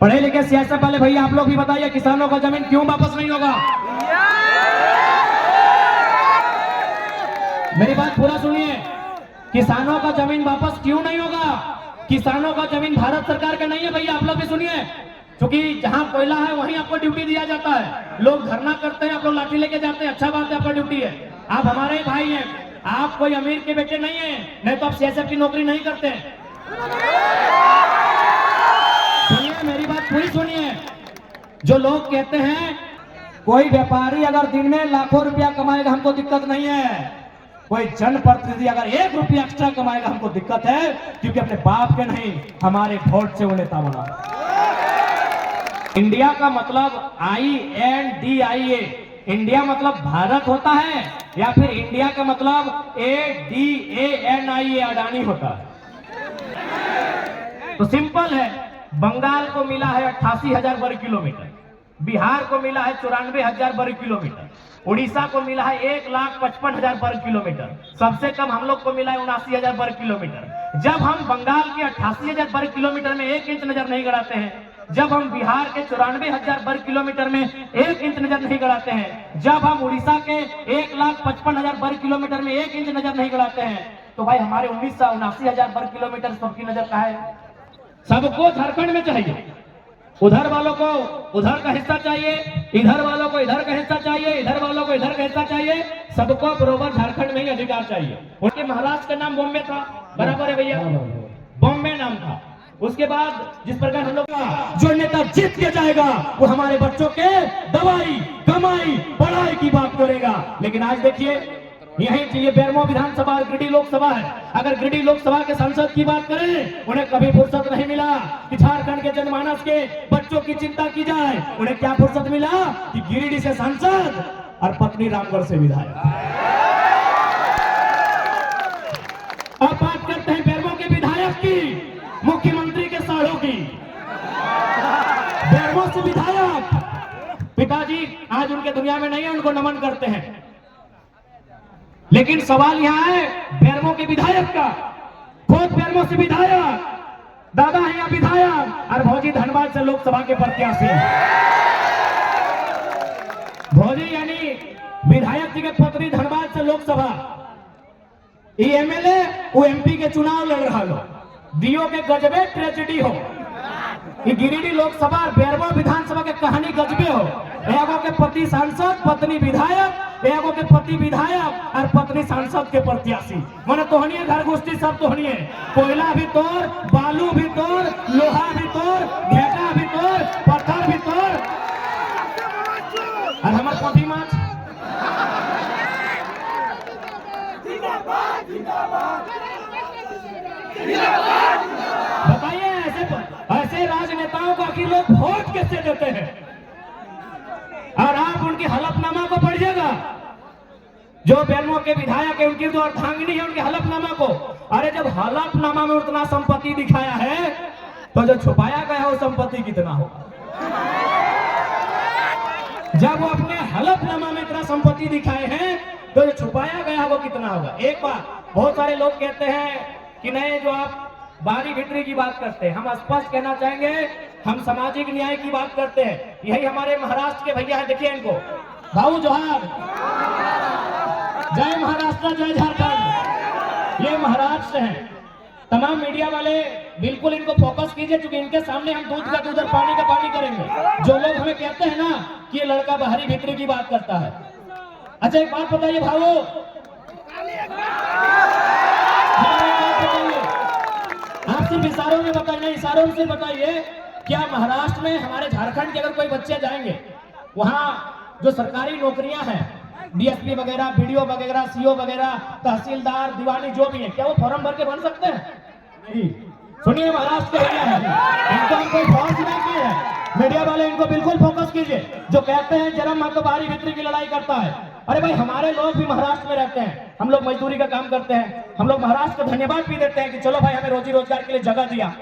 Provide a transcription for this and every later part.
पढ़े लिखे सियासत वाले भैया आप लोग भी बताइए, किसानों का जमीन क्यों वापस नहीं होगा? मेरी बात पूरा सुनिए, किसानों का जमीन वापस क्यों नहीं होगा? किसानों का जमीन भारत सरकार का नहीं है भैया, आप लोग भी सुनिए। क्योंकि जहां कोयला है वहीं आपको ड्यूटी दिया जाता है। लोग धरना करते हैं, आप लोग लाठी लेके जाते हैं, अच्छा बात है, आपका ड्यूटी है। आप हमारे ही भाई हैं, आप कोई अमीर के बेटे नहीं है, नहीं तो आप सीएसएफ की नौकरी नहीं करते। सुनिए मेरी बात पूरी सुनिए। जो लोग कहते हैं कोई व्यापारी अगर दिन में लाखों रुपया कमाएगा हमको दिक्कत नहीं है, कोई जनप्रतिनिधि अगर 1 रुपया एक्स्ट्रा कमाएगा हमको दिक्कत है, क्योंकि अपने बाप के नहीं हमारे वोट से वो नेता बना। इंडिया का मतलब INDIA, इंडिया मतलब भारत होता है, या फिर इंडिया का मतलब ADANIA अडानी होता है? तो सिंपल है, बंगाल को मिला है 88,000 वर्ग किलोमीटर, बिहार को मिला है 94,000 वर्ग किलोमीटर, उड़ीसा को मिला है 1,55,000 वर्ग किलोमीटर, सबसे कम हम लोग को मिला है 79,000 वर्ग किलोमीटर। जब हम बंगाल के 88,000 वर्ग किलोमीटर में 1 इंच नजर नहीं गड़ाते हैं, जब हम बिहार के 94,000 वर्ग किलोमीटर में 1 इंच नजर नहीं गड़ाते हैं, जब हम उड़ीसा के 1,55,000 वर्ग किलोमीटर में 1 इंच नजर नहीं गड़ाते हैं, तो भाई हमारे 79,000 वर्ग किलोमीटर सबकी नजर कहाँ है? सबको झारखंड में चाहिए, उधर वालों को उधर का हिस्सा चाहिए, इधर वालों को इधर का हिस्सा चाहिए, इधर वालों को इधर का हिस्सा चाहिए, सबको बराबर झारखंड में ही अधिकार चाहिए। उनके महाराष्ट्र का नाम बॉम्बे था, बराबर है भैया, बॉम्बे नाम था। उसके बाद जिस प्रकार हम लोग का जो नेता जीत के जाएगा वो हमारे बच्चों के दवाई कमाई पढ़ाई की बात करेगा। लेकिन आज देखिए यही चाहिए, बेरमो विधानसभा गिरिडीह लोकसभा है, अगर गिरिडीह लोकसभा के सांसद की बात करें, उन्हें कभी फुर्सत नहीं मिला कि झारखंड के जनमानस के बच्चों की चिंता की जाए। उन्हें क्या फुर्सत मिला कि गिरिडीह से सांसद और पत्नी रामगढ़ से विधायक। अब बात करते हैं बेरमो के विधायक की, मुख्यमंत्री के साढ़ों की। बेरमो से विधायक पिताजी आज उनके दुनिया में नहीं है, उनको नमन करते हैं। लेकिन सवाल यहां है बेरमो के विधायक का, खुद बेरमो से विधायक, दादा है यहाँ विधायक, और भौजी धनबाद से लोकसभा के प्रत्याशी। भौजी यानी विधायक जी के पत्नी धनबाद से लोकसभा, ये MLA वो MP के चुनाव लड़ रहा लो, दियो के गजबे ट्रेजेडी हो। ये गिरिडीह लोकसभा और बेरमो विधानसभा के कहानी गजबे हो। एगो के पति सांसद पत्नी विधायक, एगो के पति विधायक और पत्नी सांसद के प्रत्याशी। माने तोहनिए घर गोष्ठी सब तोहनिए, कोयला भी तोड़, बालू भी तोड़, लोहा भी तोड़, ढेका भी तोड़, पत्थर भी तोड़, और हमारे पोथी माछ बताइए ऐसे राजनेताओं को आखिर लोग वोट कैसे देते हैं? और आप उनकी हलफनामा को पढ़िएगा, जो बेरमो के विधायक है उनकी जो अर्धांगिनी है उनके हलफनामा को। अरे जब हलफनामा में उतना संपत्ति दिखाया है तो जो छुपाया गया वो संपत्ति कितना होगा? जब वो अपने हलफनामा में इतना संपत्ति दिखाए हैं तो जो छुपाया गया वो कितना होगा? एक बात बहुत सारे लोग कहते हैं कि नहीं, जो आप बारी भितरी की बात करते हैं, हम स्पष्ट कहना चाहेंगे हम सामाजिक न्याय की बात करते हैं। यही हमारे महाराष्ट्र के भैया हैं, देखिए इनको, भाऊ जोहार, जय महाराष्ट्र जय झारखंड, ये महाराष्ट्र हैं। तमाम मीडिया वाले बिल्कुल इनको फोकस कीजिए, क्योंकि इनके सामने हम दूध का दूध और पानी का पानी करेंगे। जो लोग हमें कहते हैं ना कि ये लड़का बाहरी भीतरी की बात करता है। अच्छा एक बात बताइए भाऊ, आप सिर्फ इशारों में बताइए, इशारों से बताइए, क्या महाराष्ट्र में हमारे झारखंड के अगर कोई बच्चे जाएंगे, वहाँ जो सरकारी नौकरियां हैं, DSP वगैरह, BDO वगैरह, CO वगैरह, तहसीलदार, दीवानी जो भी है, क्या वो फॉर्म भर के बन सकते हैं? नहीं। सुनिए महाराष्ट्र के भैया हैं, इनको हम कोई फोर्स नहीं किए हैं। मीडिया वाले इनको बिल्कुल फोकस कीजिए। जो कहते हैं जन्म मत तो बाहरी भीतरी की लड़ाई करता है, अरे भाई हमारे लोग भी महाराष्ट्र में रहते हैं, हम लोग मजदूरी का काम करते हैं, हम लोग महाराष्ट्र को धन्यवाद भी देते हैं कि चलो भाई हमें रोजी रोजगार के लिए जगह दिया।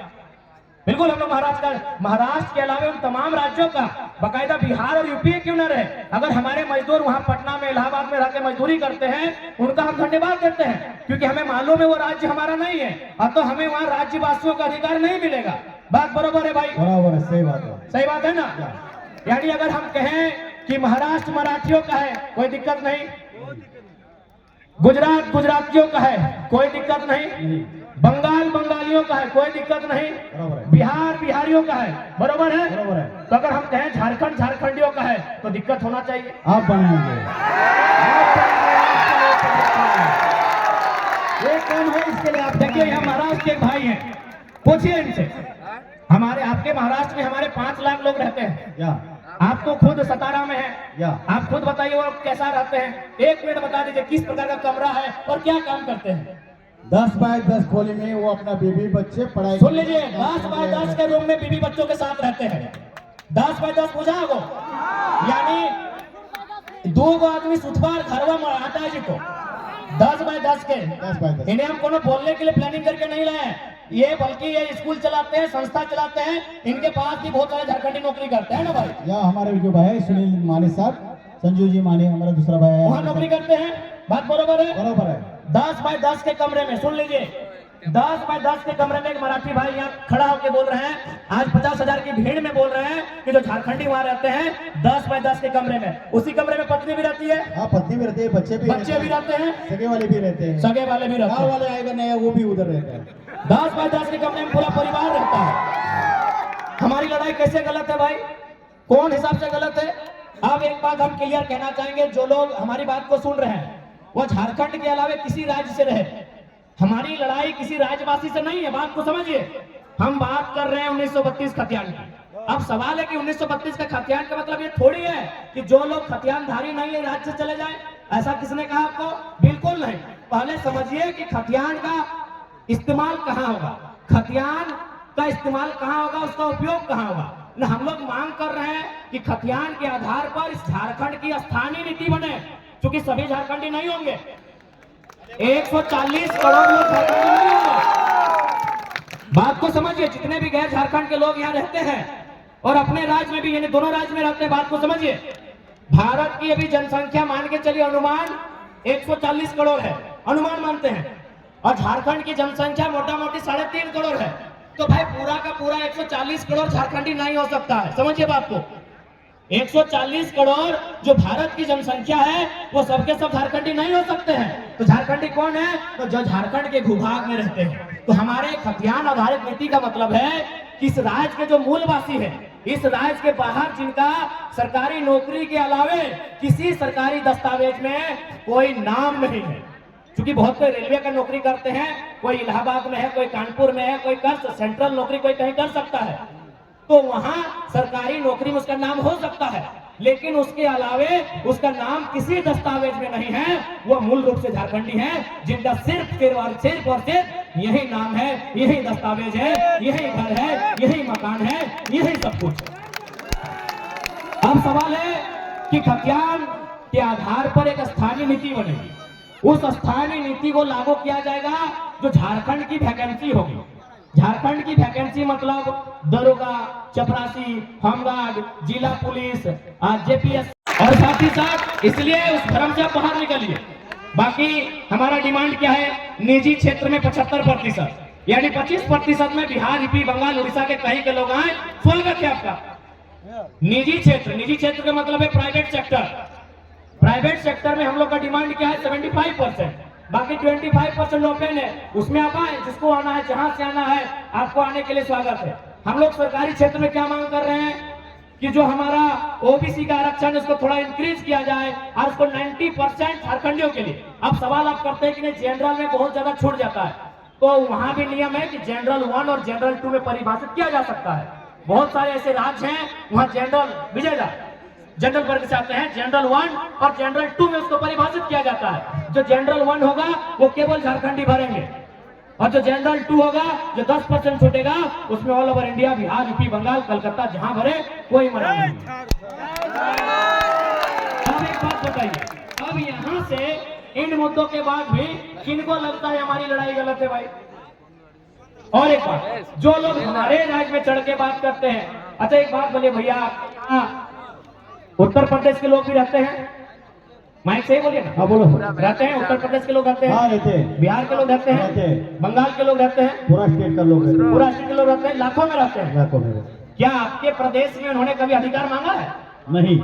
बिल्कुल हम लोग महाराष्ट्र के अलावा उन तमाम राज्यों का, बाकायदा बिहार और यूपी क्यों न रहे, अगर हमारे मजदूर वहां पटना में, इलाहाबाद में रहकर मजदूरी करते हैं, उनका हम धन्यवाद देते हैं, क्योंकि हमें मालूम है वो राज्य हमारा नहीं है, अब तो हमें वहां राज्यवासियों का अधिकार नहीं मिलेगा। बात बरोबर है भाई? बराबर है, सही बात है। सही बात है ना? यानी अगर हम कहें कि महाराष्ट्र मराठियों का है, कोई दिक्कत नहीं। गुजरात गुजरातियों का है, कोई दिक्कत नहीं। बंगाल बंगालियों का है, कोई दिक्कत नहीं। बराबर है। बिहार बिहारियों का है, बरोबर है? बराबर है। तो अगर हम कहें झारखंड झारखंडियों का है तो दिक्कत होना चाहिए। आप बनाएंगे, ये कौन है इसके लिए? आप देखिए, यहाँ महाराष्ट्र के एक भाई हैं, पूछिए इनसे। हमारे आपके महाराष्ट्र में हमारे 5 लाख लोग रहते हैं। या आप तो खुद सतारा में है, या आप खुद बताइए वो कैसा रहते हैं? 1 मिनट बता दीजिए किस प्रकार का कमरा है और क्या काम करते हैं? 10 बाय 10 खोली में वो अपना बीवी बच्चे पढ़ाई। सुन लीजिए, 10 बाय 10 के रूम में बीवी बच्चों के साथ रहते हैं। 10 बाय 10 पूछा वो, यानी 2 आदमी सुतवार घरवा में आता है जी को 10 बाय 10 के। 10 बाय 10 इन्हें हम कोनो बोलने के लिए प्लानिंग करके नहीं लाए हैं, ये बल्कि ये स्कूल चलाते हैं, संस्था चलाते हैं। इनके पास भी बहुत सारे झारखंडी नौकरी करते हैं ना भाई? या हमारे जो भाई है सुनील माने साहब, संजू जी माने हमारा दूसरा भाई है, वहाँ नौकरी करते हैं। बात बरोबर है? बराबर है। 10 बाय 10 के कमरे में, सुन लीजिए, 10 बाय 10 के कमरे में एक मराठी भाई यहाँ खड़ा होकर बोल रहे हैं, आज 50,000 की भीड़ में बोल रहे हैं कि जो झारखंडी वहाँ रहते हैं 10 बाय 10 के कमरे में, उसी कमरे में पत्नी भी रहती है, हाँ, पत्नी भी रहते हैं, बच्चे भी रहते हैं, सगे वाले भी रहते हैं, सगे वाले भी रहते गाँव हैं। वाले आएगा नया वो भी उधर रहता है। 10 बाय 10 के कमरे में पूरा परिवार रहता है। हमारी लड़ाई कैसे गलत है भाई? कौन हिसाब से गलत है? अब एक बात हम क्लियर कहना चाहेंगे, जो लोग हमारी बात को सुन रहे हैं वो झारखंड के अलावे किसी राज्य से रहे, हमारी लड़ाई किसी राज्यवासी से नहीं है। बात को समझिए, हम बात कर रहे हैं 1932 खतियान की। अब सवाल है कि 1932 का खतियान का मतलब ये थोड़ी है कि जो लोग खतियानधारी नहीं है राज्य से चले जाएं। ऐसा किसने कहा आपको? बिल्कुल नहीं। पहले समझिए कि खतियान का इस्तेमाल कहाँ होगा, खतियान का इस्तेमाल कहाँ होगा, उसका उपयोग कहाँ होगा ना। हम लोग मांग कर रहे हैं कि खतियान के आधार पर इस झारखंड की स्थानीय नीति बने, क्योंकि सभी झारखंडी नहीं होंगे, 140 करोड़ लोग झारखंडी नहीं होंगे। बात को समझिए, जितने भी गैर झारखंड के लोग यहाँ रहते हैं और अपने राज्य में भी, यानी दोनों राज्य में रहते हैं। बात को समझिए, भारत की अभी जनसंख्या मान के चलिए अनुमान 140 करोड़ है, अनुमान मानते हैं, और झारखंड की जनसंख्या मोटा मोटी 3.5 करोड़ है। तो भाई पूरा का पूरा 140 करोड़ झारखंडी नहीं हो सकता है। समझिए बात को, 140 करोड़ जो भारत की जनसंख्या है वो सबके सब झारखंडी नहीं हो सकते हैं। तो झारखंडी कौन है? तो जो झारखंड के भूभाग में रहते हैं। तो हमारे खतियान आधारित नीति का मतलब है कि इस राज्य के जो मूलवासी है, इस राज्य के बाहर जिनका सरकारी नौकरी के अलावे किसी सरकारी दस्तावेज में कोई नाम नहीं है, क्योंकि बहुत कोई रेलवे का नौकरी करते हैं, कोई इलाहाबाद में है, कोई कानपुर में है, कोई कर सेंट्रल नौकरी कोई कहीं कर सकता है, तो वहां सरकारी नौकरी में उसका नाम हो सकता है, लेकिन उसके अलावे उसका नाम किसी दस्तावेज में नहीं है। वो मूल रूप से झारखंडी है, जिनका सिर्फ और सिर्फ यही नाम है, यही दस्तावेज है, यही घर है, यही मकान है, यही सब कुछ। अब सवाल है कि खतियान के आधार पर एक स्थानीय नीति बनेगी, उस स्थानीय नीति को लागू किया जाएगा जो झारखंड की वैकेंसी होगी। झारखंड की वैकेंसी मतलब दरोगा, चपरासी, होमगार्ड, जिला पुलिस, जेपीएस, और साथ ही साथ इसलिए उस भ्रम से आप बाहर निकलिए। बाकी हमारा डिमांड क्या है? निजी क्षेत्र में 75%, यानी 25% में बिहार, यूपी, बंगाल, उड़ीसा के कहीं के लोग आए। स्वागत है आपका। निजी क्षेत्र का मतलब है प्राइवेट सेक्टर। प्राइवेट सेक्टर में हम लोग का डिमांड क्या है? 75%। बाकी 25% ओपन है, उसमें आप आए, जिसको आना है, जहां से आना है, आपको आने के लिए स्वागत है। हम लोग सरकारी क्षेत्र में क्या मांग कर रहे हैं कि जो हमारा ओबीसी का आरक्षण है उसको थोड़ा इंक्रीज किया जाए और उसको 90% झारखंडियों के लिए। अब सवाल आप करते हैं कि नहीं जनरल में बहुत ज्यादा छूट जाता है, तो वहां भी नियम है कि जनरल 1 और जनरल 2 में परिभाषित किया जा सकता है। बहुत सारे ऐसे राज्य हैं वहां जनरल विजयदा जनरल वर्ग से आते हैं, जनरल 1 और जनरल 2 में उसको परिभाषित किया जाता है। जो जनरल 1 होगा वो केवल झारखंडी भरेंगे, और जो जनरल 2 होगा, जो 10% छूटेगा, उसमें all over India, Bihar, UP, Bengal, Calcutta जहां भरे कोई मना नहीं। अब एक बात बताइए, अब यहां से इन मुद्दों के बाद भी किनको लगता है हमारी लड़ाई गलत है भाई? और एक बात, जो लोग हमारे राज्य में चढ़ के बात करते हैं, अच्छा एक बात बोलिए भैया, उत्तर प्रदेश के लोग भी रहते हैं, माइक सही बोलिए ना। हाँ बोलो सर। रहते हैं उत्तर प्रदेश के लोग रहते हाँ हैं, रहते हैं, बिहार के लोग रहते रहते हैं, हैं, बंगाल के लोग रहते हैं, पूरा स्टेट का लोग रहते हैं, पूरा स्टेट के लोग रहते हैं, लाखों में रहते हैं। लाखों में। क्या आपके प्रदेश में उन्होंने कभी अधिकार मांगा है? नहीं,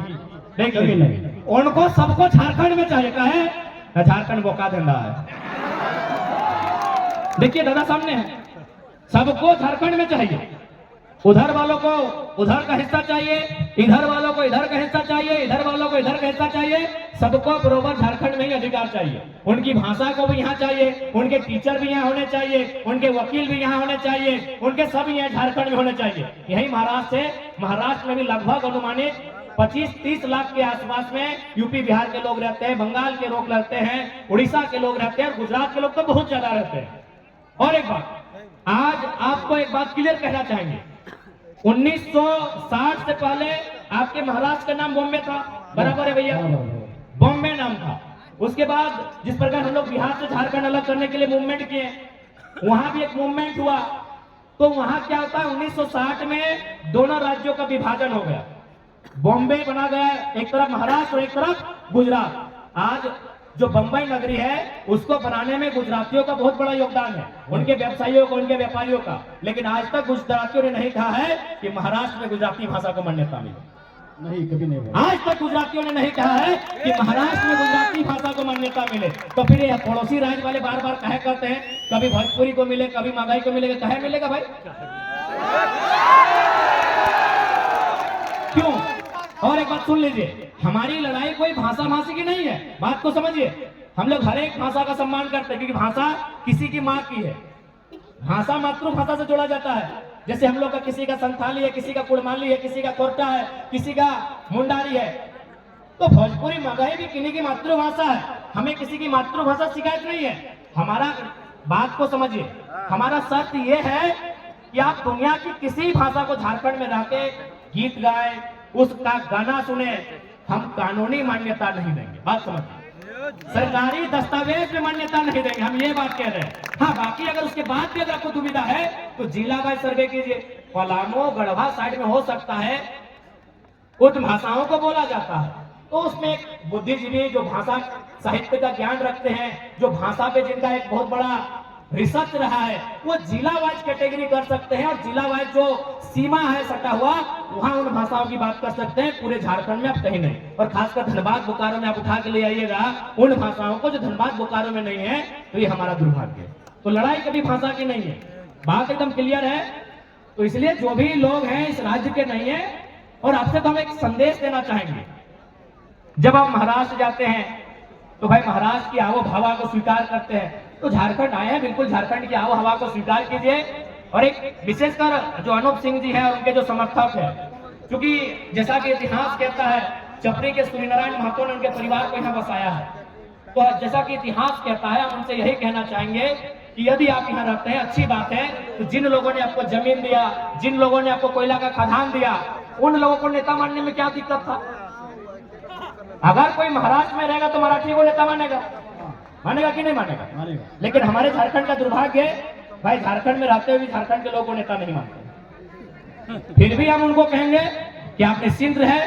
देख कभी लीजिए, नहीं। उनको सबको झारखंड में चाहिए। का है झारखंड बोका धंधा है। देखिए दादा सामने है, सबको झारखंड में चाहिए। उधर वालों को उधर का हिस्सा चाहिए, इधर वालों को इधर का हिस्सा चाहिए, इधर वालों को इधर का हिस्सा चाहिए। सबको बराबर झारखंड में ही अधिकार चाहिए। उनकी भाषा को भी यहाँ चाहिए, उनके टीचर भी यहाँ होने चाहिए, उनके वकील भी यहाँ होने चाहिए, उनके सब यहाँ झारखंड में होने चाहिए। यही महाराष्ट्र है। महाराष्ट्र में भी लगभग अनुमानित 25-30 लाख के आसपास में यूपी बिहार के लोग रहते हैं, बंगाल के लोग रहते हैं, उड़ीसा के लोग रहते हैं, और गुजरात के लोग तो बहुत ज्यादा रहते हैं। और एक बात, आज आपको एक बात क्लियर कहना चाहेंगे, 1960 से पहले आपके महाराष्ट्र का नाम बॉम्बे था, बराबर है भैया? बॉम्बे नाम था। उसके बाद जिस प्रकार हम लोग बिहार से झारखंड अलग करने के लिए मूवमेंट किए, वहां भी एक मूवमेंट हुआ। तो वहां क्या होता है, 1960 में दोनों राज्यों का विभाजन हो गया, बॉम्बे बना गया, एक तरफ महाराष्ट्र और एक तरफ गुजरात। आज जो बंबई नगरी है उसको बनाने में गुजरातियों का बहुत बड़ा योगदान है, उनके व्यवसायियों को, उनके व्यापारियों का। लेकिन आज तक गुजरातियों ने नहीं कहा है कि महाराष्ट्र में गुजराती भाषा को मान्यता मिले। नहीं, कभी नहीं बोला। आज तक गुजरातियों ने नहीं कहा है कि महाराष्ट्र में गुजराती भाषा को मान्यता मिले। तो फिर ये पड़ोसी राज्य वाले बार बार कहे करते हैं कभी भोजपुरी को मिले, कभी मगही को मिलेगा, कहे मिलेगा भाई? क्यों? और एक बात सुन लीजिए, हमारी लड़ाई कोई भाषा भाषी की नहीं है, बात को समझिए। हम लोग हर एक भाषा का सम्मान करते हैं, क्योंकि भाषा किसी की माँ की है। भाषा मातृभाषा से जोड़ा जाता है। जैसे हम लोग का किसी का संथाली है, किसी का कुड़माली है, किसी का कोरटा है, किसी का मुंडारी है। तो भोजपुरी मगही भी किन्हीं की मातृभाषा है। हमें किसी की मातृभाषा शिकायत नहीं है। हमारा बात को समझिए, हमारा शर्त यह है कि आप दुनिया की किसी भाषा को झारखंड में रहकर गीत गाए, उसका गाना सुने, हम कानूनी मान्यता नहीं देंगे। बात समझिए, सरकारी दस्तावेज में मान्यता नहीं देंगे, हम ये बात कह रहे हैं। हाँ, बाकी अगर उसके बाद भी अगर आपको दुविधा है तो जिला वाइज सर्वे कीजिए। पलामू गढ़वा साइड में हो सकता है उन भाषाओं को बोला जाता है, तो उसमें एक बुद्धिजीवी जो भाषा साहित्य का ज्ञान रखते हैं, जो भाषा पे जिनका एक बहुत बड़ा रिसर्च रहा है, वो जिला वाइज कैटेगरी कर सकते हैं, और जिला वाइज जो सीमा है सटा हुआ, वहां उन भाषाओं की बात कर सकते हैं। पूरे झारखंड में आप कहीं नहीं, और खासकर धनबाद बोकारो में आप उठा के ले आइएगा उन भाषाओं को जो धनबाद बोकारो में नहीं है, तो ये हमारा दुर्भाग्य है। तो लड़ाई कभी भाषा की नहीं है, बात एकदम क्लियर है। तो इसलिए जो भी लोग हैं इस राज्य के नहीं है, और आपसे तो हम एक संदेश देना चाहेंगे, जब आप महाराष्ट्र जाते हैं तो भाई महाराष्ट्र की आवो हवा को स्वीकार करते हैं, तो झारखंड आए हैं, बिल्कुल झारखंड की आवो हवा को स्वीकार कीजिए। और एक विशेषकर जो अनूप सिंह जी हैं और उनके जो समर्थक हैं, क्योंकि जैसा कि इतिहास कहता है, चपरी के सूर्यनारायण महतो ने उनके परिवार को यहाँ बसाया है। तो जैसा कि इतिहास कहता है, हम उनसे यही कहना चाहेंगे कि यदि आप यहाँ रहते हैं, अच्छी बात है। तो जिन लोगों ने आपको जमीन दिया, जिन लोगों ने आपको कोयला का खदान दिया, उन लोगों को नेता मानने में क्या दिक्कत था? अगर कोई महाराष्ट्र में रहेगा तो मराठी को नेता मानेगा, मानेगा कि नहीं मानेगा? मानेगा। लेकिन हमारे झारखंड का दुर्भाग्य है, भाई झारखंड में रहते हुए भी झारखंड के लोगों को नेता नहीं मानते। फिर भी हम उनको कहेंगे कि आप निश्चिंत रहे,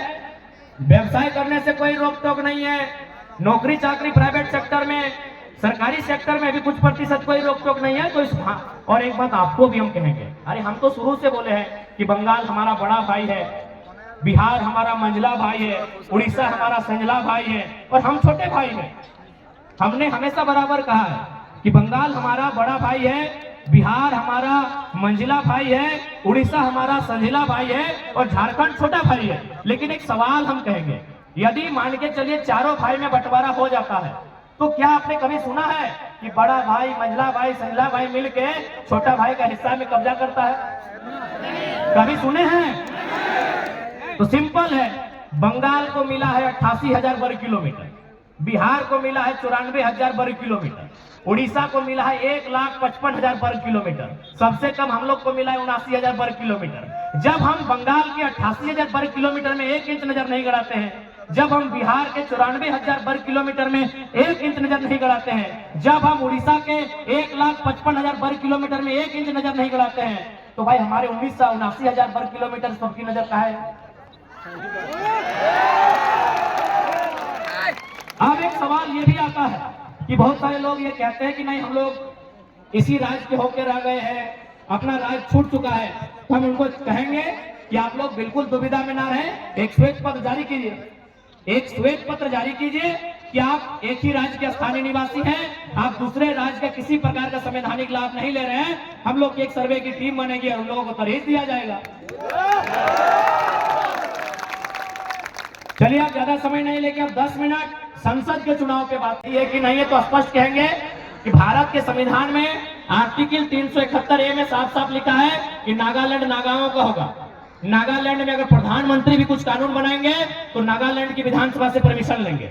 व्यवसाय करने से कोई रोक टोक नहीं है। नौकरी चाकरी प्राइवेट सेक्टर में, सरकारी सेक्टर में भी कुछ प्रतिशत कोई रोक टोक नहीं है। तो इस और एक बात आपको भी हम कहेंगे, अरे हम तो शुरू से बोले हैं कि बंगाल हमारा बड़ा भाई है, बिहार हमारा मंझला भाई है, उड़ीसा हमारा संझला भाई है, और हम छोटे भाई हैं। हमने हमेशा बराबर कहा है कि बंगाल हमारा बड़ा भाई है, बिहार हमारा मंझला भाई है, उड़ीसा हमारा संझला भाई है, और झारखंड छोटा भाई है। लेकिन एक सवाल हम कहेंगे, यदि मान के चलिए चारों भाई में बंटवारा हो जाता है, तो क्या आपने कभी सुना है कि बड़ा भाई, मंझला भाई, संझला भाई मिलके छोटा भाई का हिस्सा में कब्जा करता है? कभी सुने हैं? तो सिंपल है, बंगाल को मिला है 88,000 वर्ग किलोमीटर, बिहार को मिला है 94,000 वर्ग किलोमीटर, उड़ीसा को मिला है 1,55,000 वर्ग किलोमीटर, सबसे कम हम लोग को मिला है 79,000 वर्ग किलोमीटर। जब हम बंगाल के 88,000 वर्ग किलोमीटर में 1 इंच नजर नहीं गड़ाते हैं, जब हम बिहार के 94,000 वर्ग किलोमीटर में 1 इंच नजर नहीं गड़ाते हैं, जब हम उड़ीसा के 1,55,000 वर्ग किलोमीटर में 1 इंच नजर नहीं गड़ाते हैं, तो भाई हमारे 79,000 वर्ग किलोमीटर सबकी नजर कहाँ है? अब एक सवाल ये भी आता है कि बहुत सारे लोग ये कहते हैं कि नहीं, हम लोग इसी राज्य के होकर रह गए हैं, अपना राज्य छूट चुका है। तो हम उनको कहेंगे कि आप लोग बिल्कुल दुविधा में ना रहें, एक श्वेत पत्र जारी कीजिए, एक श्वेत पत्र जारी कीजिए कि आप एक ही राज्य के स्थानीय निवासी हैं, आप दूसरे राज्य का किसी प्रकार का संवैधानिक लाभ नहीं ले रहे हैं। हम लोग की एक सर्वे की टीम बनेगी और उन लोगों को तरहीज दिया जाएगा। चलिए, आप ज्यादा समय नहीं लेके अब 10 मिनट संसद के चुनाव पे बात है कि नहीं है, तो स्पष्ट कहेंगे कि भारत के संविधान में आर्टिकल 371A में साफ साफ लिखा है कि नागालैंड नागाओं का होगा। नागालैंड में अगर प्रधानमंत्री भी कुछ कानून बनाएंगे तो नागालैंड की विधानसभा से परमिशन लेंगे।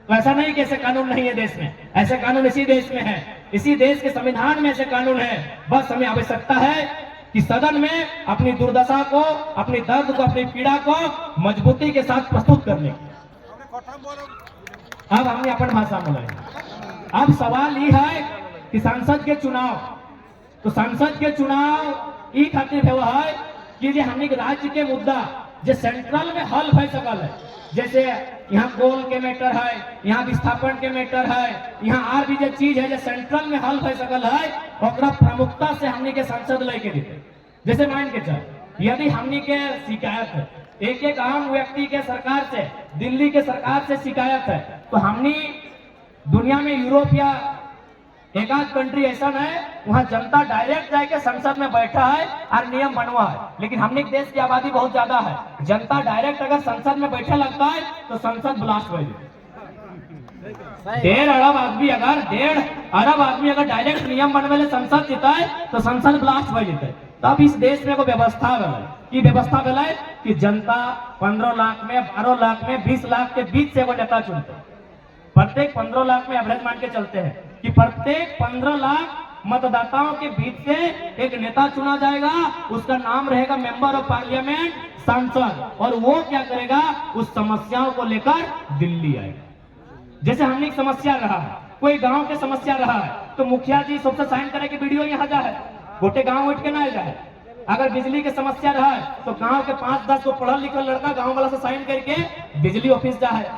तो ऐसा नहीं कि ऐसे कानून नहीं है देश में, ऐसे कानून इसी देश में है, इसी देश के संविधान में ऐसे कानून है। बस हमें आवश्यकता है कि सदन में अपनी दुर्दशा को, अपनी दर्द को, अपनी पीड़ा को मजबूती के साथ प्रस्तुत करने की। अब हमने अपन भाषा बोला। अब सवाल ये है कि संसद के चुनाव, तो संसद के चुनाव ई खातिर है कि जे हमने राज्य के मुद्दा जो सेंट्रल में हल भय सकल है, जैसे यहाँ कोल के मैटर है, यहाँ विस्थापन के मैटर है, यहाँ और भी जो चीज है जो सेंट्रल में हल भय सकल है, और प्रमुखता से हमने के संसद लेके देते। जैसे मान के चल, यदि हमने के शिकायत है, एक एक आम व्यक्ति के सरकार से, दिल्ली के सरकार से शिकायत है, तो हमने दुनिया में यूरोप या एक आध कंट्री ऐसा है वहां जनता डायरेक्ट जाके संसद में बैठा है और नियम बनवा है। लेकिन हमने देश की आबादी बहुत ज्यादा है, जनता डायरेक्ट अगर संसद में बैठे लगता है तो संसद ब्लास्ट हो जाए। 1.5 अरब आदमी अगर डायरेक्ट नियम बनवे संसद जीता है तो संसद ब्लास्ट हो जाते। तब इस देश में एगो व्यवस्था की व्यवस्था भेलै कि जनता 15 लाख में, 12 लाख में, 20 लाख के बीच से एगो नेता चुनते हैं। प्रत्येक 15 लाख में एवरेज मान के चलते हैं कि प्रत्येक 15 लाख मतदाताओं के बीच से एक नेता चुना जाएगा। उसका नाम रहेगा मेंबर ऑफ पार्लियामेंट, सांसद, और वो क्या करेगा, उस समस्याओं को लेकर दिल्ली आएगा। जैसे हमने एक समस्या रहा है, कोई गांव के समस्या रहा है, तो मुखिया जी सबसे साइन करे कि वीडियो यहाँ जा है, गोटे गांव उठ के ना जाए। अगर बिजली की समस्या रहा है तो गांव के 5-10 को पढ़ा लिखा लड़का गांव वाला से साइन करके बिजली ऑफिस जा है।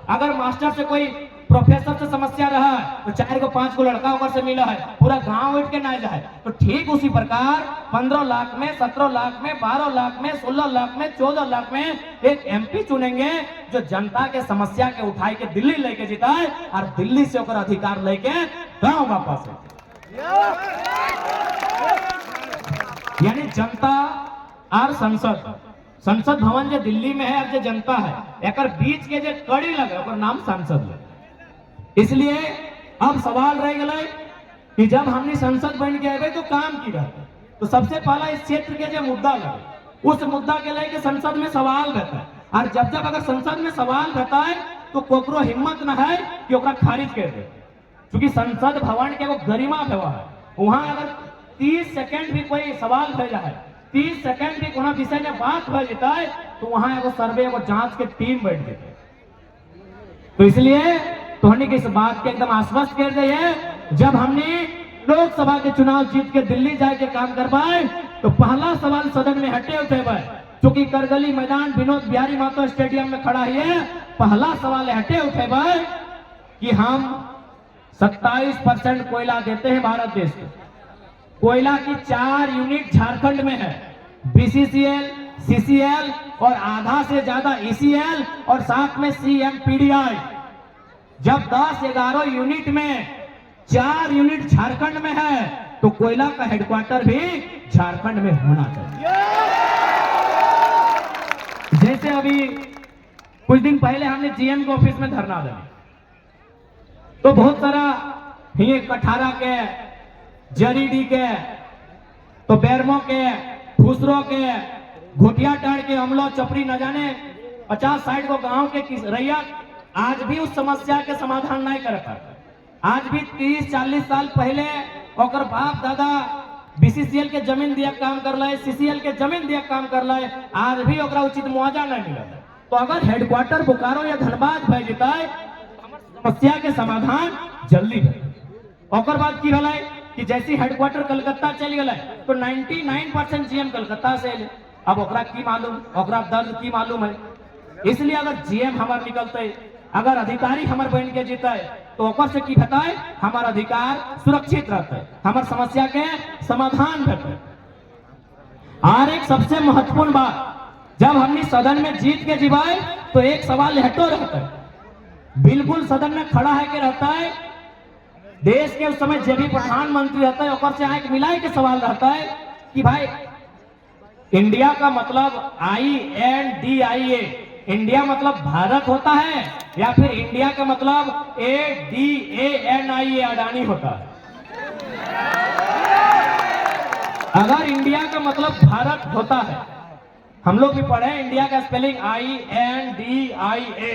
अगर मास्टर से, कोई प्रोफेसर से समस्या रहा है तो 4 को 5 को लड़का ऊपर से मिला है, पूरा गांव उठ के ना जाए। तो ठीक उसी प्रकार 15 लाख में, 17 लाख में, 12 लाख में, 16 लाख में, 14 लाख में एक MP चुनेंगे जो जनता के समस्या के उठाई के दिल्ली लेके जीता है और दिल्ली से होकर अधिकार लेके गांव वापस है। यानी जनता और संसद भवन जो दिल्ली में है और जो जनता है, एक बीच के जो कड़ी लगे ओकर नाम संसद है। इसलिए अब सवाल रह गए कि जब हमने संसद बन के आए तो काम की रहते, तो सबसे पहला इस क्षेत्र के जो मुद्दा लगे उस मुद्दा के लेके संसद में सवाल रहता है। और जब अगर संसद में सवाल रहता है तो कोकरो हिम्मत न है कि ओकरा खारिज कर दे, क्योंकि संसद भवन के वो गरिमा भेवा है। वहां अगर 30 सेकंड भी कोई सवाल भेजा है, 30 सेकंड भी कोनो विषय में बात हो जाता है तो वहां एगो सर्वे, एगो जांच के टीम बैठ जाती है। तो इसलिए तोहनी के इस बात के एकदम आश्वस्त कर दे है, जब हमने लोकसभा के चुनाव जीत के दिल्ली जाके काम कर पाए तो पहला सवाल सदन में हटे उठे भाई, चूंकि करगली मैदान विनोद बिहारी महतो स्टेडियम में खड़ा है, पहला सवाल हटे उठे भाई कि हम 27% कोयला देते हैं भारत देश को। कोयला की 4 यूनिट झारखंड में है, BCCL, CCL और आधा से ज्यादा ECL और साथ में CMPDI। जब 10-11 यूनिट में 4 यूनिट झारखंड में है तो कोयला का हेडक्वार्टर भी झारखंड में होना चाहिए। जैसे अभी कुछ दिन पहले हमने GM के ऑफिस में धरना दिया तो बहुत सारा ये कठारा के, जरीडी के, तो बैरमो के, फुसरो के, घोटिया टाड़ के, अमलो चपरी, न जाने 50-60 को गांव के रैया आज भी उस समस्या के समाधान नहीं कर पाते। आज भी 30-40 साल पहले ओकर बाप दादा BCCL के जमीन दिया काम कर लाए, CCL के जमीन दिया काम कर लाए, आज भी ओकरा उचित मुआवजा नहीं मिला। तो अगर हेडक्वार्टर बोकारो या धनबाद भय जेता है समस्या के समाधान जल्दी है। ओकर बाद की भेलै कि जैसी हेडक्वार्टर कलकत्ता चल गए तो 99% GM कलकत्ता से अले। अब ओकरा की मालूम, ओकरा दर्द की मालूम है। इसलिए अगर GM हमार निकलते अगर अधिकारी हमार बहन के जीते तो ओकर से की बताए हमार अधिकार सुरक्षित रहते, हमार समस्या के समाधान भेटे। और एक सबसे महत्वपूर्ण बात, जब हमने सदन में जीत के जीवाए तो एक सवाल हटो रहता है, बिल्कुल सदन में खड़ा है के रहता है। देश के उस समय जो भी प्रधानमंत्री रहता है ओकर से आंख मिलाए के सवाल रहता है कि भाई इंडिया का मतलब INDIA, इंडिया मतलब भारत होता है या फिर इंडिया का मतलब ADANIA अडानी होता है। अगर इंडिया का मतलब भारत होता है, हम लोग भी पढ़े इंडिया का स्पेलिंग INDIA,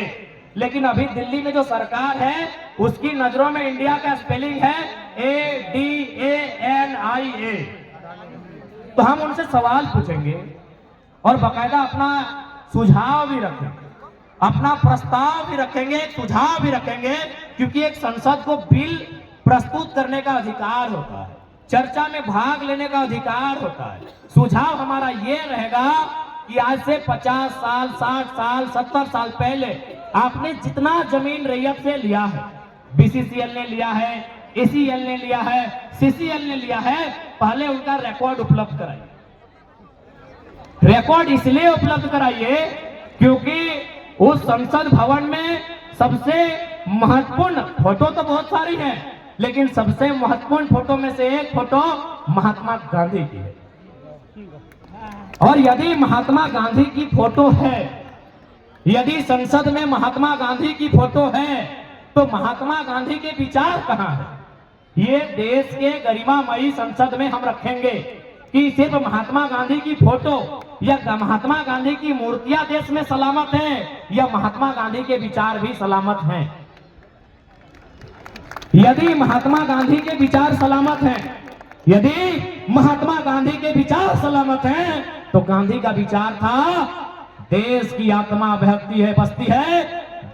लेकिन अभी दिल्ली में जो सरकार है उसकी नजरों में इंडिया का स्पेलिंग है ADANIA। तो हम उनसे सवाल पूछेंगे और बाकायदा अपना सुझाव भी रखेंगे, अपना प्रस्ताव भी रखेंगे, सुझाव भी रखेंगे, क्योंकि एक संसद को बिल प्रस्तुत करने का अधिकार होता है, चर्चा में भाग लेने का अधिकार होता है। सुझाव हमारा ये रहेगा कि आज से 50 साल, 60 साल, 70 साल पहले आपने जितना जमीन रैयत से लिया है, BCCL ने लिया है, ACL ने लिया है, CCL ने लिया है, पहले उनका रिकॉर्ड उपलब्ध कराइए। रिकॉर्ड इसलिए उपलब्ध कराइए क्योंकि उस संसद भवन में सबसे महत्वपूर्ण फोटो तो बहुत सारी हैं, लेकिन सबसे महत्वपूर्ण फोटो में से एक फोटो महात्मा गांधी की है। और यदि महात्मा गांधी की फोटो है, यदि संसद में महात्मा गांधी की फोटो है, तो महात्मा गांधी के विचार कहां है? ये देश के गरिमामयी संसद में हम रखेंगे कि सिर्फ महात्मा गांधी की फोटो या महात्मा गांधी की मूर्तियां देश में सलामत हैं या महात्मा गांधी के विचार भी सलामत हैं। यदि महात्मा गांधी के विचार सलामत हैं, यदि महात्मा गांधी के विचार सलामत हैं, तो गांधी का विचार था देश की आत्मा बहती है, बसती है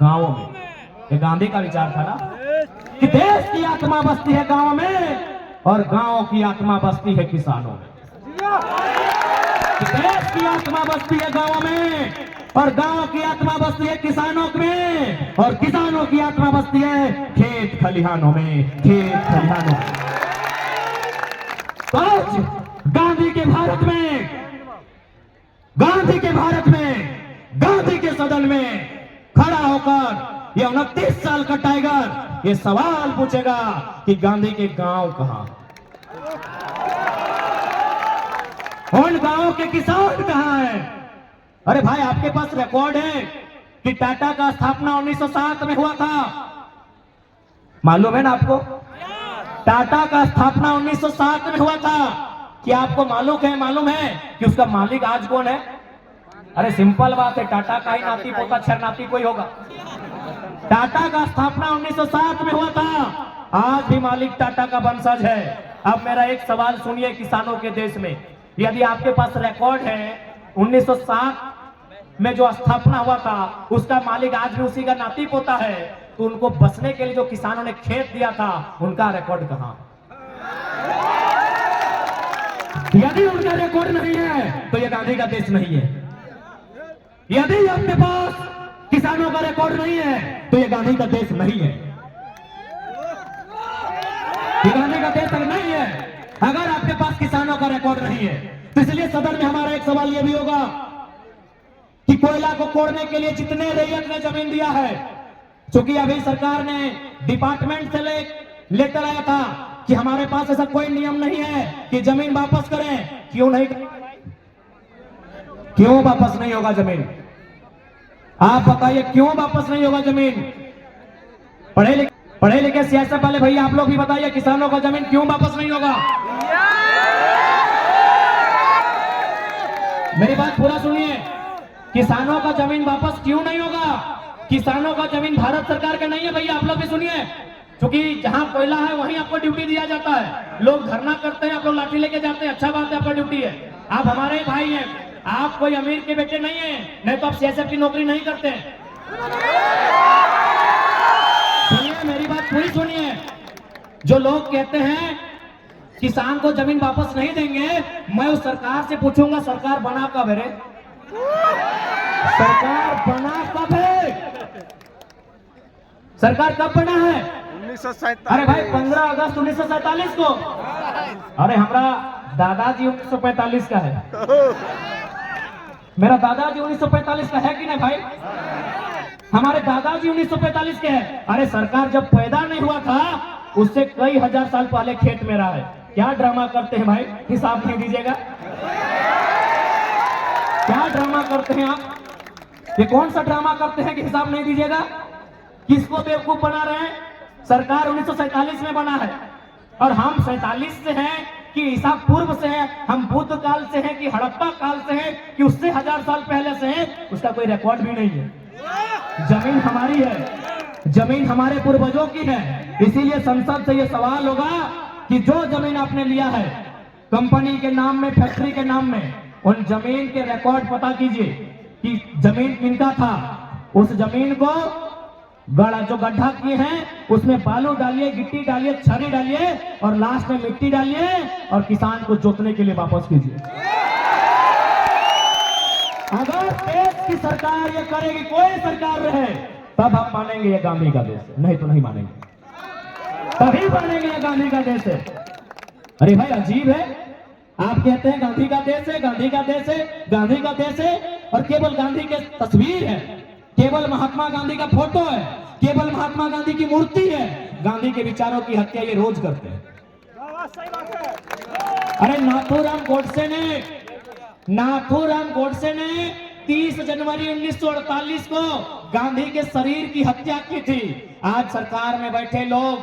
गांवों में। ये गांधी का विचार था ना कि देश की आत्मा बसती है गांव में और गांव की आत्मा बसती है किसानों में। देश की आत्मा बसती है गांव में और गांव की आत्मा बसती है किसानों में और किसानों की आत्मा बसती है खेत खलिहानों में, खेत खलिहानों में। तो आज गांधी के भारत में, गांधी के भारत में, गांधी के सदन में खड़ा होकर ये 29 साल का टाइगर ये सवाल पूछेगा कि गांधी के गांव कहां, उन गांव के किसान कहां हैं? अरे भाई आपके पास रिकॉर्ड है कि टाटा का स्थापना 1907 में हुआ था, मालूम है ना आपको? टाटा का स्थापना 1907 में हुआ था। क्या आपको मालूम है कि उसका मालिक आज कौन है? अरे सिंपल बात है, टाटा का ही नाती पोता छरनाती कोई होगा। टाटा का स्थापना 1907 में हुआ था, आज भी मालिक टाटा का वंशज है। अब मेरा एक सवाल सुनिए, किसानों के देश में यदि आपके पास रिकॉर्ड है 1907 में जो स्थापना हुआ था उसका मालिक आज भी उसी का नाती पोता है, तो उनको बसने के लिए जो किसानों ने खेत दिया था उनका रिकॉर्ड कहां? यदि उनका रिकॉर्ड नहीं है तो ये गांधी का देश नहीं है। यदि आपके पास किसानों का रिकॉर्ड नहीं है तो ये गांधी का देश नहीं है, ये गांधी का देश नहीं है। अगर आपके पास किसानों का रिकॉर्ड नहीं है तो इसलिए सदन में हमारा एक सवाल यह भी होगा कि कोयला को कोड़ने के लिए जितने रैयत ने जमीन दिया है, क्योंकि अभी सरकार ने डिपार्टमेंट से लेटर आया था कि हमारे पास ऐसा कोई नियम नहीं है कि जमीन वापस करें। क्यों नहीं, क्यों वापस नहीं होगा जमीन? आप बताइए क्यों वापस नहीं होगा जमीन? पढ़े लिखे सियासत वाले भैया आप लोग भी बताइए, किसानों का जमीन क्यों वापस नहीं होगा? मेरी बात पूरा सुनिए, किसानों का जमीन वापस क्यों नहीं होगा? किसानों का जमीन भारत सरकार का नहीं है भैया, आप लोग भी सुनिए, क्योंकि जहां कोयला है वहीं आपको ड्यूटी दिया जाता है। लोग धरना करते हैं, आप लोग लाठी लेके जाते हैं, अच्छा बात है, आपका ड्यूटी है, आप हमारे ही भाई हैं, आप कोई अमीर के बेटे नहीं है, नहीं तो आप सीएसएफ की नौकरी नहीं करते। सुनिए मेरी बात पूरी सुनिए, जो लोग कहते हैं किसान को जमीन वापस नहीं देंगे, मैं उस सरकार से पूछूंगा सरकार बना कब है? सरकार बना कब है? सरकार कब बना है? 1947। अरे भाई 15 अगस्त 1947 को। अरे हमारा दादाजी 1945 का है, मेरा दादाजी 1945 का है कि नहीं भाई? हमारे दादाजी 1945 के हैं। अरे सरकार जब पैदा नहीं हुआ था उससे कई हजार साल पहले खेत में रहा है। क्या ड्रामा करते हैं भाई, हिसाब नहीं दीजिएगा? क्या ड्रामा करते हैं आप? ये कौन सा ड्रामा करते हैं कि हिसाब नहीं दीजिएगा? किसको बेवकूफ बना रहे हैं? सरकार 1947 में बना है और हम 47 से हैं कि ईसा पूर्व से है, हम बुद्ध काल से हैं कि हड़प्पा काल से हैं कि उससे 1000 साल पहले से हैं, उसका कोई रिकॉर्ड भी नहीं है। जमीन हमारी है, जमीन हमारे पूर्वजों की है। इसीलिए संसद से ये सवाल होगा कि जो जमीन आपने लिया है कंपनी के नाम में, फैक्ट्री के नाम में, उन जमीन के रिकॉर्ड पता कीजिए कि जमीन किनका था। उस जमीन को जो गड्ढा किए हैं उसमें बालू डालिए, गिट्टी डालिए, छरी डालिए और लास्ट में मिट्टी डालिए और किसान को जोतने के लिए वापस कीजिए। अगर देश की सरकार ये करेगी, कोई सरकार रहे, तब हम मानेंगे ये गांधी का देश है, नहीं तो नहीं मानेंगे। तभी मानेंगे ये गांधी का देश है। अरे भाई अजीब है, आप कहते हैं गांधी का देश है, गांधी का देश है, गांधी का देश है और केवल गांधी की तस्वीर है, केवल महात्मा गांधी का फोटो है, केवल महात्मा गांधी की मूर्ति है। गांधी के विचारों की हत्या ये रोज करते हैं। अरे नाथूराम गोडसे ने 30 जनवरी 1948 को गांधी के शरीर की हत्या की थी। आज सरकार में बैठे लोग,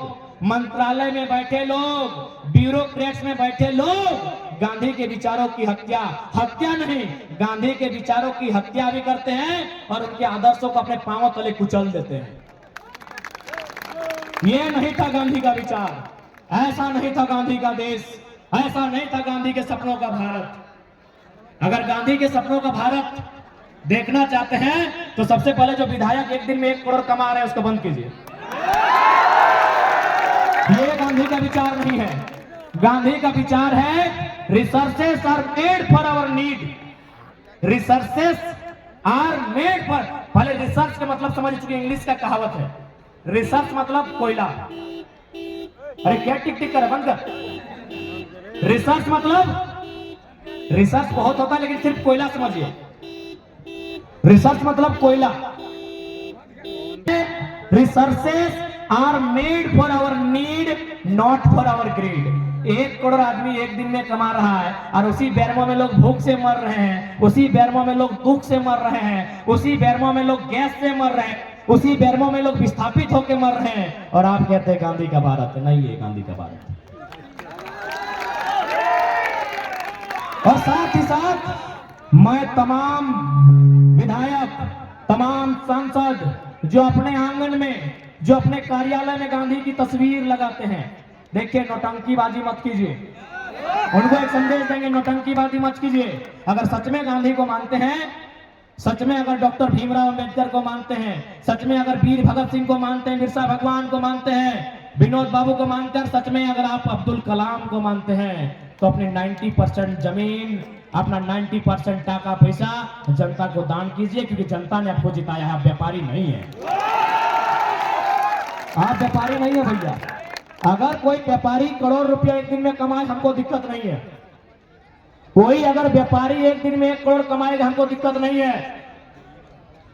मंत्रालय में बैठे लोग, ब्यूरोक्रेट्स में बैठे लोग गांधी के विचारों की हत्या नहीं, गांधी के विचारों की हत्या भी करते हैं और उनके आदर्शों को अपने पांवों तले कुचल देते हैं। ये नहीं था गांधी का विचार, ऐसा नहीं था गांधी का देश, ऐसा नहीं था गांधी के सपनों का भारत। अगर गांधी के सपनों का भारत देखना चाहते हैं तो सबसे पहले जो विधायक एक दिन में 1 करोड़ कमा रहे हैं उसको बंद कीजिए। ये गांधी का विचार नहीं है। गांधी का विचार है resources are made for our need, resources are made for. पहले रिसर्च का मतलब समझ चुके, इंग्लिश का कहावत है, रिसर्च मतलब कोयला। अरे क्या टिक टिक कर, बंद कर। रिसर्च मतलब, रिसर्च बहुत होता है लेकिन सिर्फ कोयला समझिए। रिसर्च मतलब कोयला। Resources are made for our need, not for our greed. 1 crore आदमी एक दिन में कमा रहा है और उसी बैरमों में लोग भूख से मर रहे हैं, उसी बैरमों में लोग दुख से मर रहे हैं, उसी बैरमों में लोग गैस से मर रहे हैं, उसी बैरमों में लोग विस्थापित होकर मर रहे हैं और आप कहते हैं गांधी का भारत है। नहीं है गांधी का भारत। और साथ ही साथ मैं तमाम विधायक, तमाम सांसद जो अपने आंगन में, जो अपने कार्यालय में गांधी की तस्वीर लगाते हैं, देखिए नौटंकीबाजी मत कीजिए। उनको एक संदेश देंगे, नौटंकीबाजी मत कीजिए। अगर सच में गांधी को मानते हैं, सच में अगर डॉक्टर भीमराव अंबेडकर को मानते हैं, सच में अगर वीर भगत सिंह को मानते हैं, बिरसा भगवान को मानते हैं, विनोद बाबू को मानकर, सच में अगर आप अब्दुल कलाम को मानते हैं तो अपने 90% जमीन, अपना 90% टाका पैसा जनता को दान कीजिए, क्योंकि जनता ने आपको जिताया है। आप व्यापारी नहीं है, आप व्यापारी नहीं है भैया। अगर कोई व्यापारी करोड़ रुपया एक दिन में कमाए हमको दिक्कत नहीं है। कोई अगर व्यापारी एक दिन में 1 करोड़ कमाएगा हमको दिक्कत नहीं है,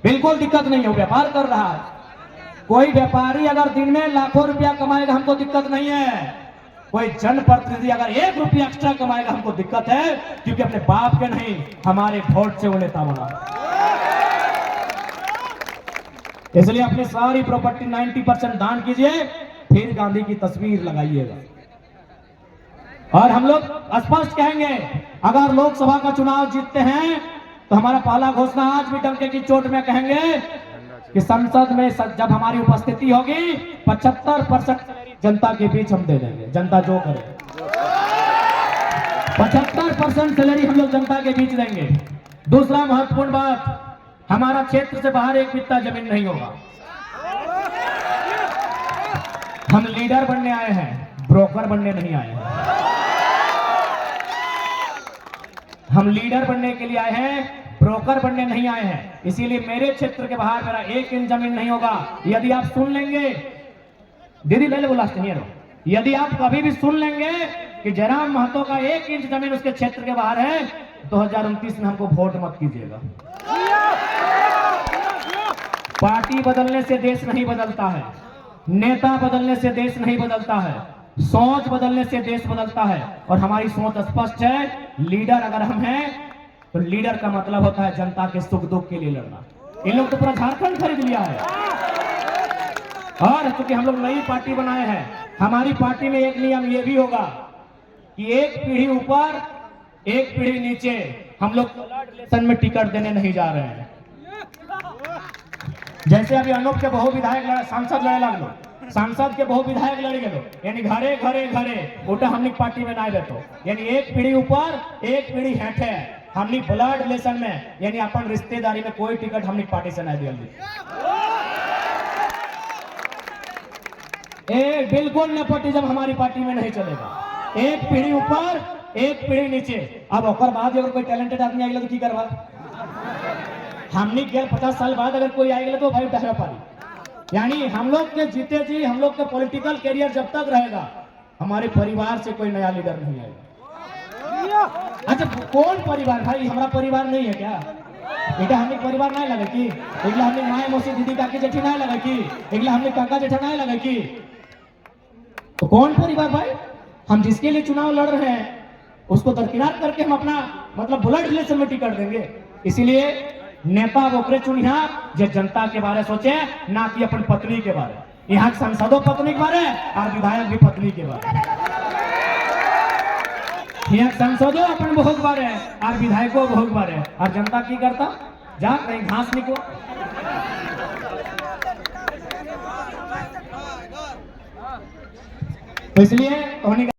बिल्कुल दिक्कत नहीं है, वो व्यापार कर रहा है। कोई व्यापारी अगर दिन में लाखों रुपया कमाएगा हमको दिक्कत नहीं है। कोई जनप्रतिनिधि अगर 1 रुपया एक्स्ट्रा कमाएगा हमको दिक्कत है, क्योंकि अपने बाप के नहीं, हमारे वोट से वो नेता बना। इसलिए अपनी सारी प्रॉपर्टी 90% दान कीजिए, फिर गांधी की तस्वीर लगाइएगा। और हम लोग स्पष्ट कहेंगे, अगर लोकसभा का चुनाव जीतते हैं तो हमारा पहला घोषणा आज भी डंके की चोट में कहेंगे कि संसद में जब हमारी उपस्थिति होगी 75% जनता के बीच हम दे देंगे। जनता जो करे 75% सैलरी हम लोग जनता के बीच देंगे। दूसरा महत्वपूर्ण बात, हमारा क्षेत्र से बाहर एक बित्ता जमीन नहीं होगा। हम लीडर बनने आए हैं, ब्रोकर बनने नहीं आए हैं। हम लीडर बनने के लिए आए हैं, ब्रोकर बनने नहीं आए हैं। इसीलिए मेरे क्षेत्र के बाहर मेरा 1 इंच जमीन नहीं होगा। यदि आप सुन लेंगे, दीदी ले ले बोला, यदि आप कभी भी सुन लेंगे कि जयराम महतो का 1 इंच जमीन उसके क्षेत्र के बाहर है, 2029 में हमको वोट मत कीजिएगा। पार्टी बदलने से देश नहीं बदलता है, नेता बदलने से देश नहीं बदलता है, सोच बदलने से देश बदलता है। और हमारी सोच स्पष्ट है, लीडर अगर हम हैं तो लीडर का मतलब होता है जनता के सुख दुख के लिए लड़ना। इन लोग तो पूरा झारखंड खरीद लिया है। और क्योंकि हम लोग नई पार्टी बनाए हैं, हमारी पार्टी में एक नियम ये भी होगा कि एक पीढ़ी ऊपर एक पीढ़ी नीचे हम लोग इलेक्शन में टिकट देने नहीं जा रहे हैं। जैसे अभी अनूप के बहु विधायक सांसद लड़े लगलो, सांसद के बहु विधायक लड़ गए, यानी घरे घरे घरे उल्टा हमने पार्टी में ना बैठो, यानी एक पीढ़ी ऊपर एक पीढ़ी हेठे हमने ब्लड रिलेशन में, यानी अपन रिश्तेदारी में कोई टिकट हमने पार्टी से नहीं दिया। बिल्कुल नेपोटिज्म हमारी पार्टी में नहीं चलेगा। एक पीढ़ी ऊपर एक पीढ़ी नीचे। अब ओकर बाद अगर कोई टैलेंटेड आदमी आएगा तो की करवा, हमने 50 साल बाद अगर कोई आएगा तो भाई डहरा पारी। यानी हम लोग के जीते जी, हम लोग का पॉलिटिकल कैरियर जब तक रहेगा, हमारे परिवार से कोई नया लीडर नहीं आएगा। अच्छा कौन परिवार भाई, हमारा परिवार नहीं है क्या? बेटा हमने परिवार नहीं लगे कि एक हमने माए मौसी दीदी काकी जेठी नहीं लगे कि एक हमने काका जेठा नहीं लगे कि, तो कौन परिवार भाई? हम जिसके लिए चुनाव लड़ रहे हैं उसको दरकिनार करके हम अपना मतलब ब्लड रिलेशन में टिकट देंगे। इसीलिए नेता वोकरे चुनिया जो जनता के बारे सोचे, ना कि अपन पत्नी के बारे। यहाँ सांसदों पत्नी के बारे और विधायक भी पत्नी के बारे। यहाँ सांसदों अपन बहुत बारे और विधायकों बहुत बारे, और जनता की करता जा कहीं घास निको। तो इसलिए